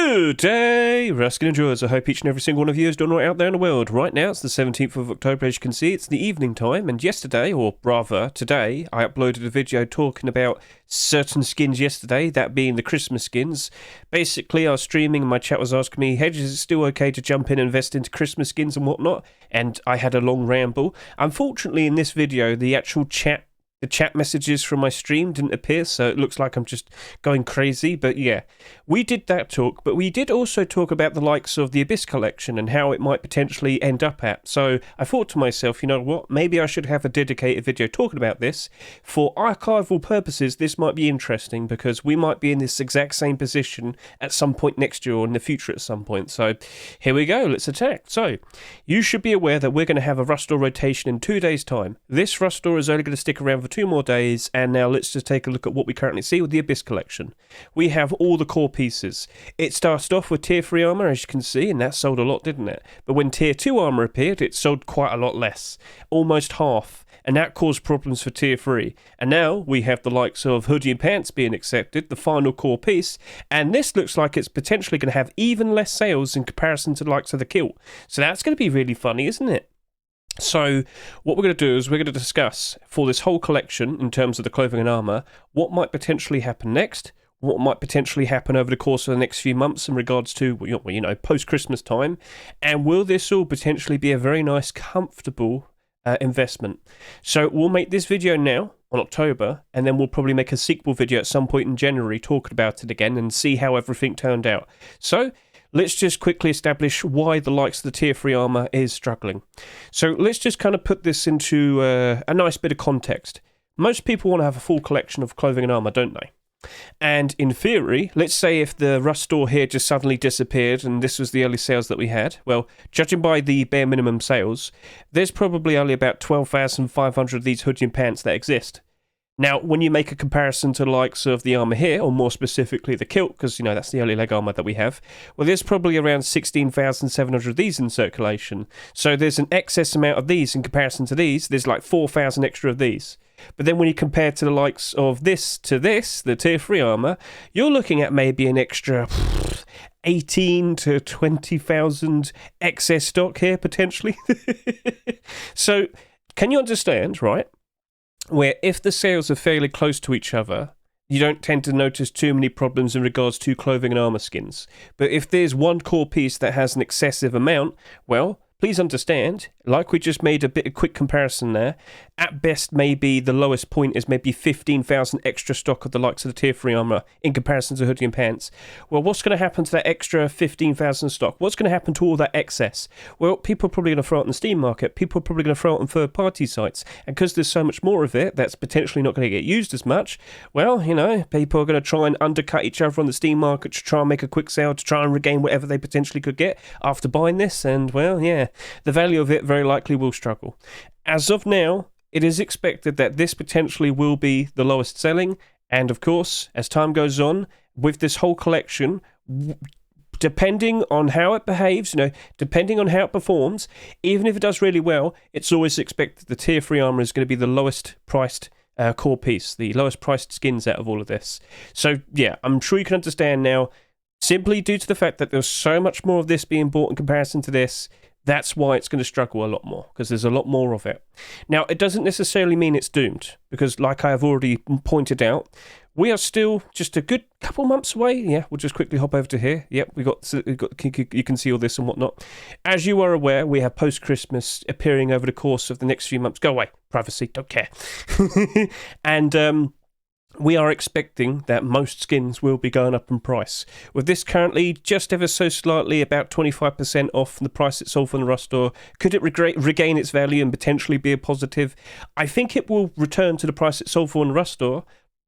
Good day, Ruskin enjoyers. I hope each and every single one of you is doing right out there in the world. Right now, it's the 17th of October, as you can see. It's the evening time, and yesterday, or rather today, I uploaded a video talking about certain skins yesterday, that being the Christmas skins. Basically, I was streaming and my chat was asking me, Hedge, is it still okay to jump in and invest into Christmas skins and whatnot? And I had a long ramble. Unfortunately, in this video, the actual chat messages from my stream didn't appear, so it looks like I'm just going crazy. But yeah, we did that talk, but we did also talk about the likes of the Abyss collection and how it might potentially end up at. So I thought to myself, you know what, maybe I should have a dedicated video talking about this. For archival purposes, this might be interesting because we might be in this exact same position at some point next year or in the future at some point. So here we go, let's attack. So you should be aware that we're going to have a Rust Store rotation in 2 days' time. This Rust Store is only going to stick around for 2 more days, and now let's just take a look at what we currently see with the Abyss collection. We have all the core pieces. It started off with tier 3 armor, as you can see, and that sold a lot, didn't it? But when tier 2 armor appeared, it sold quite a lot less, almost half, and that caused problems for tier 3. And now we have the likes of hoodie and pants being accepted, the final core piece, and this looks like it's potentially going to have even less sales in comparison to the likes of the kilt. So that's going to be really funny, isn't it? So what we're going to do is we're going to discuss for this whole collection in terms of the clothing and armor, what might potentially happen next, what might potentially happen over the course of the next few months in regards to, you know, post-Christmas time, and will this all potentially be a very nice, comfortable investment. So we'll make this video now on October, and then we'll probably make a sequel video at some point in January talking about it again and see how everything turned out. So let's just quickly establish why the likes of the tier 3 armor is struggling. So let's just kind of put this into a nice bit of context. Most people want to have a full collection of clothing and armor, don't they? And in theory, let's say if the Rust Store here just suddenly disappeared and this was the early sales that we had, well, judging by the bare minimum sales, there's probably only about 12,500 of these hoodie and pants that exist. Now, when you make a comparison to the likes of the armor here, or more specifically the kilt, because, you know, that's the early leg armor that we have, well, there's probably around 16,700 of these in circulation. So there's an excess amount of these in comparison to these. There's like 4,000 extra of these. But then when you compare to the likes of this to this, the tier 3 armor, you're looking at maybe an extra 18 to 20,000 excess stock here, potentially. So, can you understand, right? Where if the sales are fairly close to each other, you don't tend to notice too many problems in regards to clothing and armor skins. But if there's one core piece that has an excessive amount, well, please understand, like we just made a bit of quick comparison there, at best maybe the lowest point is maybe 15,000 extra stock of the likes of the tier 3 armor in comparison to hoodie and pants. Well, what's going to happen to that extra 15,000 stock? What's going to happen to all that excess? Well, people are probably going to throw it on the Steam market. People are probably going to throw it on third-party sites. And because there's so much more of it that's potentially not going to get used as much, well, you know, people are going to try and undercut each other on the Steam market to try and make a quick sale, to try and regain whatever they potentially could get after buying this. And, well, yeah, the value of it very likely will struggle. As of now, it is expected that this potentially will be the lowest selling, and of course, as time goes on, with this whole collection, depending on how it behaves, you know, depending on how it performs, even if it does really well, it's always expected the tier 3 armor is going to be the lowest priced core piece, the lowest priced skins out of all of this. So yeah, I'm sure you can understand now, simply due to the fact that there's so much more of this being bought in comparison to this, that's why it's going to struggle a lot more, because there's a lot more of it. Now, it doesn't necessarily mean it's doomed, because like I have already pointed out, we are still just a good couple months away. Yeah, we'll just quickly hop over to here. Yep, we got you can see all this and whatnot. As you are aware, we have post-Christmas appearing over the course of the next few months. Go away, privacy, don't care. And we are expecting that most skins will be going up in price. With this currently just ever so slightly about 25% off the price it sold from the Rust Store, could it regain its value and potentially be a positive? I think it will return to the price it sold for in the Rust Store,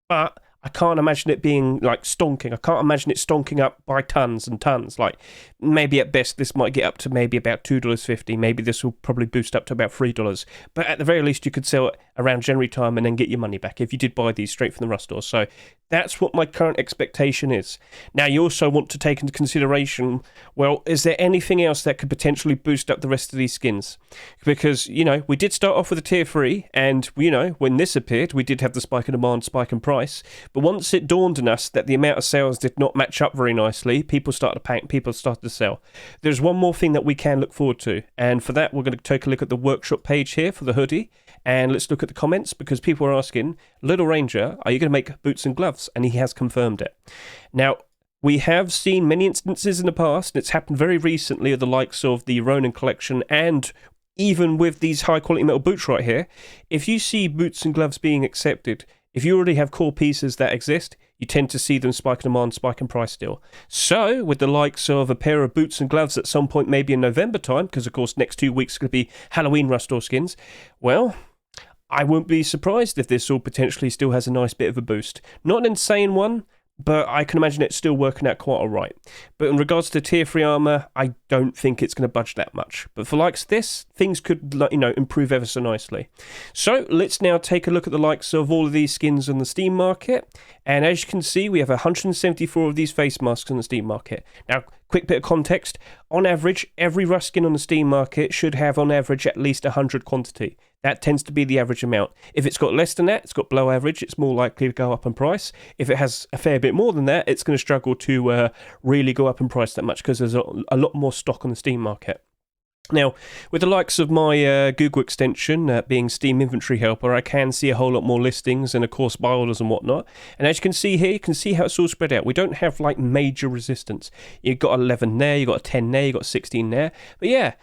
but I can't imagine it being like stonking. I can't imagine it stonking up by tons and tons. Like maybe at best this might get up to maybe about $2.50. Maybe this will probably boost up to about $3. But at the very least you could sell it around January time and then get your money back if you did buy these straight from the Rust Store. So That's what my current expectation is. Now, you also want to take into consideration, well, is there anything else that could potentially boost up the rest of these skins? Because, we did start off with a tier 3, and, when this appeared, we did have the spike in demand, spike in price. But once it dawned on us that the amount of sales did not match up very nicely, people started to panic, people started to sell. There's one more thing that we can look forward to, and for that, we're going to take a look at the workshop page here for the hoodie. And let's look at the comments, because people are asking, Little Ranger, are you going to make boots and gloves? And he has confirmed it. Now, we have seen many instances in the past, and it's happened very recently, of the likes of the Ronin collection, and even with these high-quality metal boots right here. If you see boots and gloves being accepted, if you already have core pieces that exist, you tend to see them spike in demand, spike in price still. So, with the likes of a pair of boots and gloves at some point, maybe in November time, because of course next 2 weeks could be Halloween Rust or skins, well, I wouldn't be surprised if this all potentially still has a nice bit of a boost. Not an insane one, but I can imagine it's still working out quite alright. But in regards to tier 3 armour, I don't think it's going to budge that much. But for likes this, things could, improve ever so nicely. So let's now take a look at the likes of all of these skins on the Steam market. And as you can see, we have 174 of these face masks on the Steam market. Now, quick bit of context. On average, every Rust skin on the Steam market should have on average at least 100 quantity. That tends to be the average amount. If it's got less than that, it's got below average, it's more likely to go up in price. If it has a fair bit more than that, it's going to struggle to really go up in price that much, because there's a lot more stock on the Steam market. Now, with the likes of my GOOly extension being Steam Inventory Helper, I can see a whole lot more listings and, of course, buy orders and whatnot. And as you can see here, you can see how it's all spread out. We don't have, major resistance. You've got 11 there, you've got a 10 there, you've got 16 there. But yeah,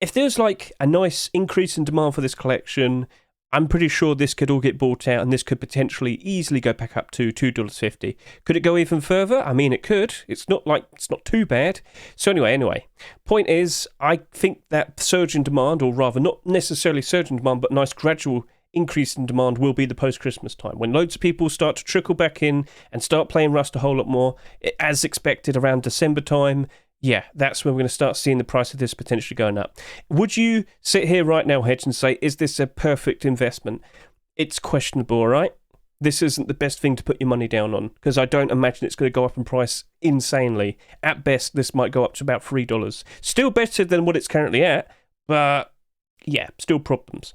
if there's, a nice increase in demand for this collection, I'm pretty sure this could all get bought out, and this could potentially easily go back up to $2.50. Could it go even further? I mean, it could. It's not too bad. So anyway, point is, I think that surge in demand, or rather not necessarily surge in demand, but nice gradual increase in demand will be the post-Christmas time, when loads of people start to trickle back in and start playing Rust a whole lot more, as expected around December time. Yeah, that's when we're going to start seeing the price of this potentially going up. Would you sit here right now, Hedge, and say, is this a perfect investment? It's questionable, all right? This isn't the best thing to put your money down on, because I don't imagine it's going to go up in price insanely. At best, this might go up to about $3. Still better than what it's currently at, but yeah, still problems.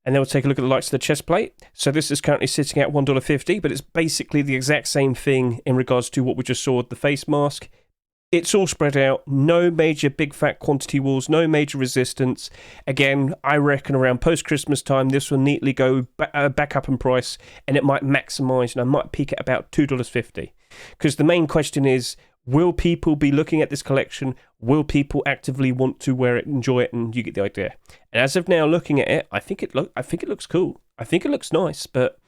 And then we'll take a look at the likes of the chest plate. So this is currently sitting at $1.50, but it's basically the exact same thing in regards to what we just saw with the face mask. It's all spread out, no major big fat quantity walls, no major resistance. Again, I reckon around post-Christmas time, this will neatly go back up in price, and it might maximise, and I might peak at about $2.50. Because the main question is, will people be looking at this collection? Will people actively want to wear it, enjoy it, and you get the idea? And as of now, looking at it, I think it looks cool. I think it looks nice, but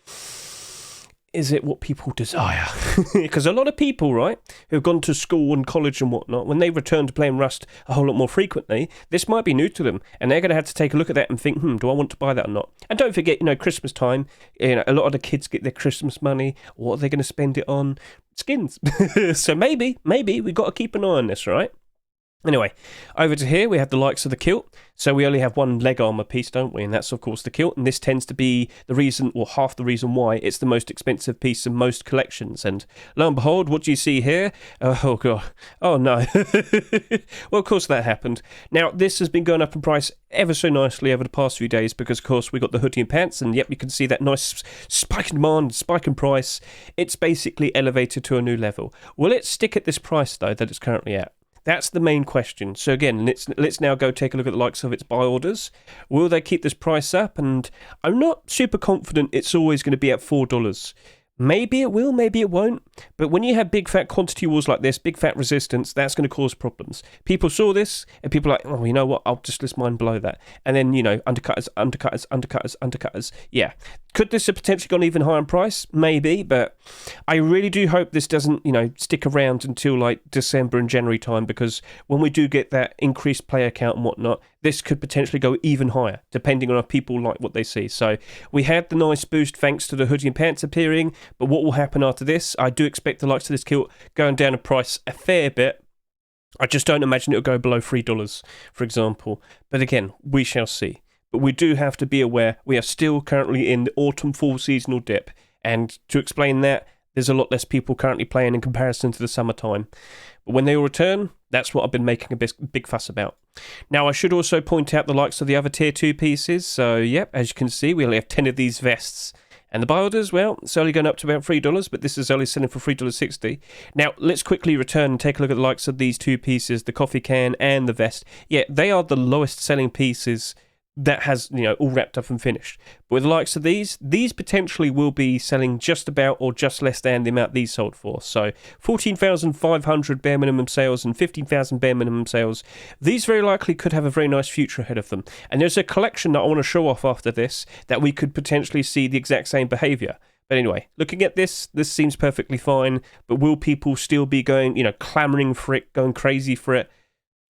is it what people desire? Because a lot of people, right, who've gone to school and college and whatnot, when they return to playing Rust a whole lot more frequently, this might be new to them, and they're going to have to take a look at that and think, do I want to buy that or not? And don't forget, Christmas time, a lot of the kids get their Christmas money. What are they going to spend it on? Skins. So maybe we've got to keep an eye on this, right? Anyway, over to here, we have the likes of the kilt. So we only have one leg armor piece, don't we? And that's, of course, the kilt. And this tends to be the reason, or half the reason why it's the most expensive piece in most collections. And lo and behold, what do you see here? Oh, God. Oh, no. Well, of course that happened. Now, this has been going up in price ever so nicely over the past few days because, of course, we got the hoodie and pants. And, yep, you can see that nice spike in demand, spike in price. It's basically elevated to a new level. Will it stick at this price, though, that it's currently at? That's the main question. So again, let's now go take a look at the likes of its buy orders. Will they keep this price up? And I'm not super confident it's always going to be at $4. Maybe it will, maybe it won't. But when you have big fat quantity wars like this, big fat resistance, that's going to cause problems. People saw this, and people are like, oh, you know what, I'll just list mine below that. And then, undercutters. Yeah. Could this have potentially gone even higher in price? Maybe, but I really do hope this doesn't, stick around until December and January time, because when we do get that increased player count and whatnot, this could potentially go even higher, depending on if people like what they see. So we had the nice boost thanks to the hoodie and pants appearing, but what will happen after this? I do expect the likes of this kilt going down in price a fair bit. I just don't imagine it'll go below $3, for example. But again, we shall see. But we do have to be aware we are still currently in the autumn-fall seasonal dip. And to explain that, there's a lot less people currently playing in comparison to the summertime. But when they all return, that's what I've been making a big fuss about. Now, I should also point out the likes of the other tier 2 pieces. So, yep, as you can see, we only have 10 of these vests. And the bilders, well, it's only going up to about $3, but this is only selling for $3.60. Now, let's quickly return and take a look at the likes of these two pieces, the coffee can and the vest. Yeah, they are the lowest selling pieces that has, all wrapped up and finished. But with the likes of these potentially will be selling just about or just less than the amount these sold for. So 14,500 bare minimum sales and 15,000 bare minimum sales. These very likely could have a very nice future ahead of them. And there's a collection that I want to show off after this that we could potentially see the exact same behavior. But anyway, looking at this seems perfectly fine. But will people still be going, clamoring for it, going crazy for it?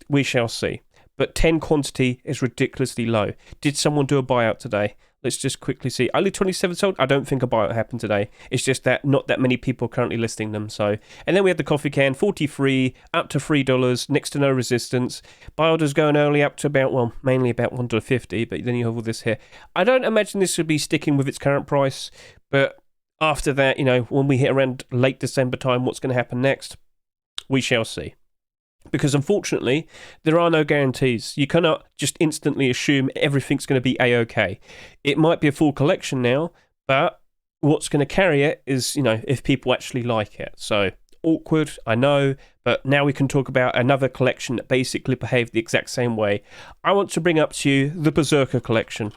We shall see. But 10 quantity is ridiculously low. Did someone do a buyout today? Let's just quickly see. Only 27 sold? I don't think a buyout happened today. It's just that not that many people are currently listing them. So, and then we had the coffee can, 43 up to $3, next to no resistance. Bilders going early up to about, mainly about $1.50, but then you have all this here. I don't imagine this would be sticking with its current price, but after that, when we hit around late December time, what's going to happen next? We shall see. Because unfortunately, there are no guarantees. You cannot just instantly assume everything's going to be A-OK. It might be a full collection now, but what's going to carry it is, if people actually like it. So, awkward, I know, but now we can talk about another collection that basically behaved the exact same way. I want to bring up to you the Berserker collection.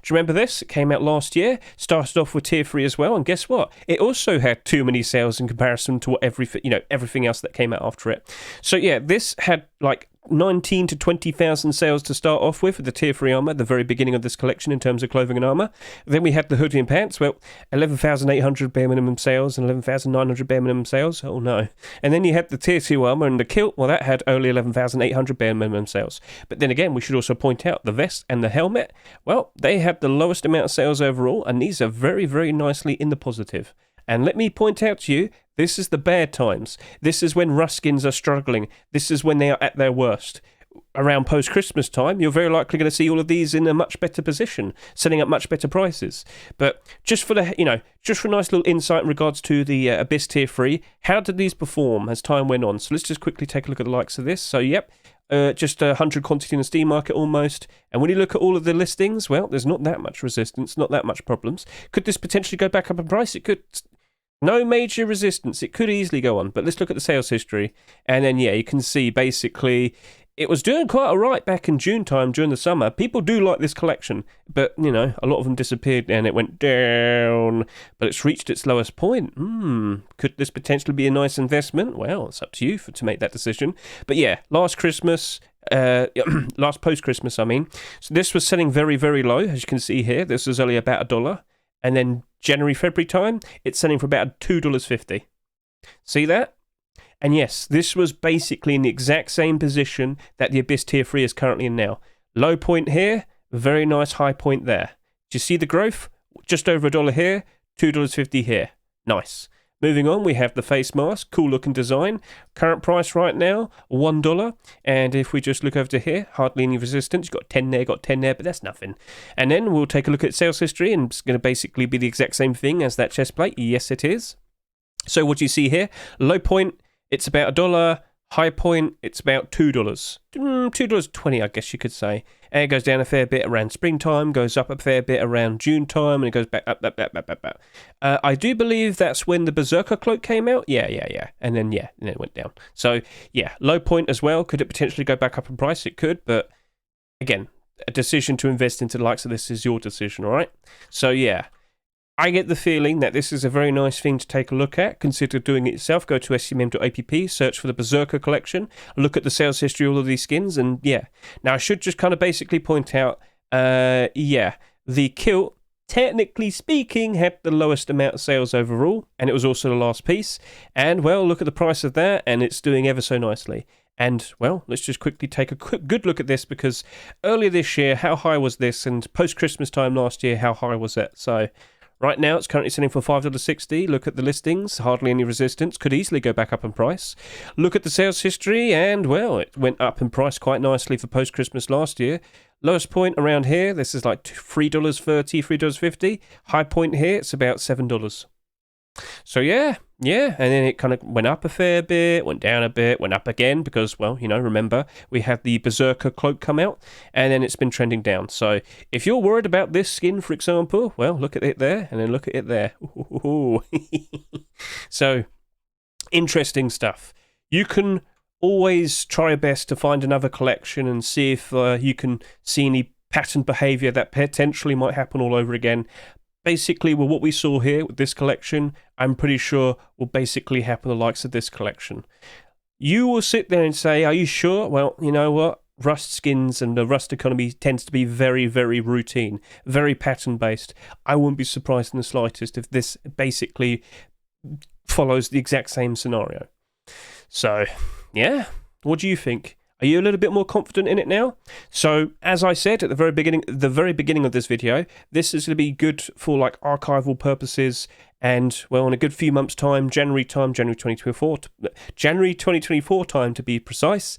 Do you remember this? It came out last year, started off with tier 3 as well, and guess what? It also had too many sales in comparison to what everything else that came out after it. So yeah, this had like 19 to 20,000 sales to start off with the tier 3 armor at the very beginning of this collection in terms of clothing and armor. Then we had the hoodie and pants, 11,800 bare minimum sales and 11,900 bare minimum sales. Oh no. And then you had the tier 2 armor and the kilt, that had only 11,800 bare minimum sales. But then again, we should also point out the vest and the helmet, they had the lowest amount of sales overall, and these are very, very nicely in the positive. And let me point out to you, this is the bad times. This is when Ruskins are struggling. This is when they are at their worst. Around post-Christmas time, you're very likely going to see all of these in a much better position, selling at much better prices. But just for just for a nice little insight in regards to the Abyss Tier 3, how did these perform as time went on? So let's just quickly take a look at the likes of this. So, yep. Just 100 quantity in the Steam market almost. And when you look at all of the listings, there's not that much resistance, not that much problems. Could this potentially go back up in price? It could. No major resistance. It could easily go on. But let's look at the sales history. And then, you can see basically it was doing quite all right back in June time during the summer. People do like this collection. But, a lot of them disappeared and it went down. But it's reached its lowest point. Could this potentially be a nice investment? Well, it's up to you to make that decision. But yeah, last Christmas, last post-Christmas, I mean. So this was selling very, very low. As you can see here, this was only about $1. And then January, February time, it's selling for about $2.50. See that? And yes, this was basically in the exact same position that the Abyss Tier 3 is currently in now. Low point here, very nice high point there. Do you see the growth? Just over $1 here, $2.50 here. Nice. Moving on, we have the face mask, cool looking design. Current price right now, $1. And if we just look over to here, hardly any resistance. You've got 10 there, but that's nothing. And then we'll take a look at sales history, and it's going to basically be the exact same thing as that chest plate. Yes, it is. So what do you see here? Low point, it's about $1. High point, it's about $2. $2.20, I guess you could say. And it goes down a fair bit around springtime, goes up a fair bit around June time, and it goes back up. I do believe that's when the Berserker cloak came out. Yeah. And then it went down. So, yeah, low point as well. Could it potentially go back up in price? It could, but again, a decision to invest into the likes of this is your decision, all right? So, yeah. I get the feeling that this is a very nice thing to take a look at. Consider doing it yourself. Go to scmm.app, search for the Berserker collection, look at the sales history of all of these skins, and yeah. Now, I should just kind of basically point out, the kilt, technically speaking, had the lowest amount of sales overall, and it was also the last piece. And, look at the price of that, and it's doing ever so nicely. And, let's just quickly take a good look at this, because earlier this year, how high was this? And post-Christmas time last year, how high was it? So right now, it's currently selling for $5.60. Look at the listings, hardly any resistance, could easily go back up in price. Look at the sales history, and, it went up in price quite nicely for post-Christmas last year. Lowest point around here, this is like $3.30, $3.50. High point here, it's about $7. So yeah, and then it kind of went up a fair bit, went down a bit, went up again because, well, remember we had the Berserker cloak come out, and then it's been trending down. So if you're worried about this skin, for example, well, look at it there, and then look at it there. So interesting stuff. You can always try your best to find another collection and see if you can see any pattern behavior that potentially might happen all over again. Basically, well, what we saw here with this collection, I'm pretty sure will basically happen the likes of this collection. You will sit there and say, are you sure? Well, you know what? Rust skins and the Rust economy tends to be very, very routine, very pattern-based. I wouldn't be surprised in the slightest if this basically follows the exact same scenario. So, yeah, what do you think? Are you a little bit more confident in it now? So, as I said at the very beginning of this video, this is going to be good for like archival purposes, and well, in a good few months' time, January 2024 time to be precise,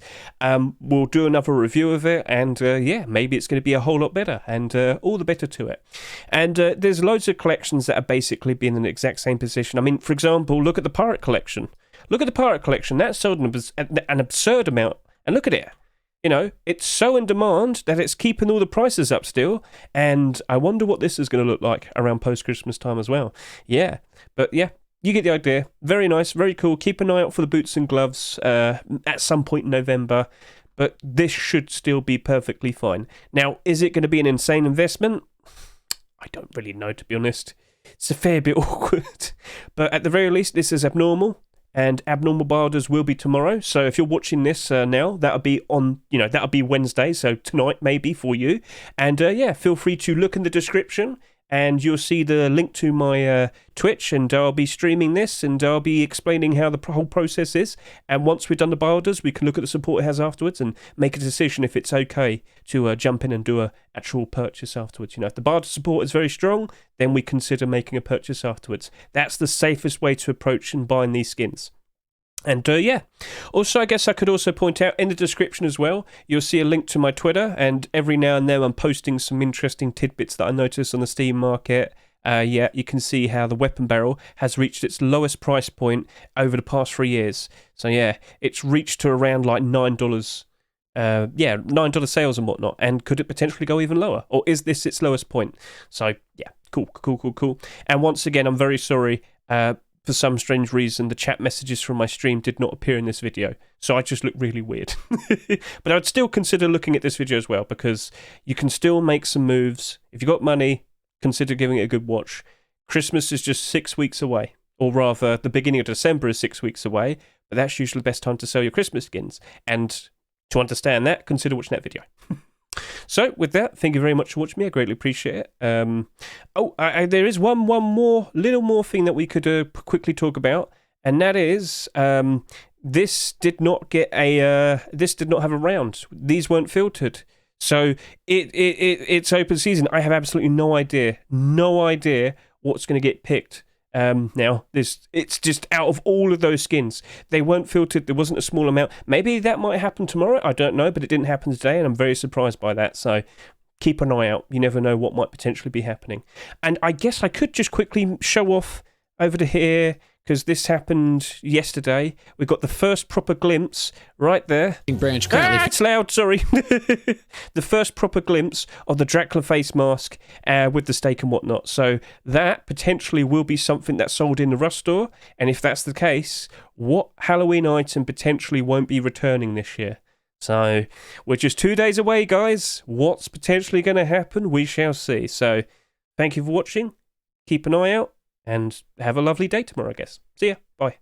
we'll do another review of it, and yeah, maybe it's going to be a whole lot better, and all the better to it. And there's loads of collections that are basically being in the exact same position. I mean, for example, look at the Pirate Collection. Look at the Pirate Collection. That sold an absurd amount. And look at it. It's so in demand that it's keeping all the prices up still. And I wonder what this is going to look like around post-Christmas time as well. Yeah. But yeah, you get the idea. Very nice, very cool. Keep an eye out for the boots and gloves at some point in November. But this should still be perfectly fine. Now, is it going to be an insane investment? I don't really know, to be honest. It's a fair bit awkward. But at the very least, this is abnormal. And Abnormal Bilders will be tomorrow. So if you're watching this now, that'll be on, that'll be Wednesday. So tonight maybe for you. And yeah, feel free to look in the description and you'll see the link to my Twitch, and I'll be streaming this and I'll be explaining how the whole process is. And once we've done the Bilders, we can look at the support it has afterwards and make a decision if it's okay to jump in and do a actual purchase afterwards. If the Bilder support is very strong, then we consider making a purchase afterwards. That's the safest way to approach and buying these skins. And yeah, also I guess I could also point out in the description as well, you'll see a link to my Twitter, and every now and then I'm posting some interesting tidbits that I notice on the Steam market. Yeah, you can see how the weapon barrel has reached its lowest price point over the past 3 years. So yeah, it's reached to around like $9. Yeah, $9 sales and whatnot, and could it potentially go even lower? Or is this its lowest point? So yeah, cool. And once again, I'm very sorry, for some strange reason, the chat messages from my stream did not appear in this video, so I just look really weird. But I would still consider looking at this video as well, because you can still make some moves. If you've got money, consider giving it a good watch. Christmas is just 6 weeks away, or rather, the beginning of December is 6 weeks away, but that's usually the best time to sell your Christmas skins. And to understand that, consider watching that video. So, with that, thank you very much for watching me. I greatly appreciate it. There is one little more thing that we could quickly talk about, and that is this did not have a round. These weren't filtered, so it's open season. I have absolutely no idea what's going to get picked. Now, it's just out of all of those skins. They weren't filtered, there wasn't a small amount. Maybe that might happen tomorrow, I don't know, but it didn't happen today, and I'm very surprised by that, so keep an eye out. You never know what might potentially be happening. And I guess I could just quickly show off over to here, because this happened yesterday. We got the first proper glimpse right there. Branch currently. It's loud, sorry. The first proper glimpse of the Dracula face mask with the stake and whatnot. So that potentially will be something that's sold in the Rust store. And if that's the case, what Halloween item potentially won't be returning this year? So we're just 2 days away, guys. What's potentially going to happen? We shall see. So thank you for watching. Keep an eye out. And have a lovely day tomorrow, I guess. See ya. Bye.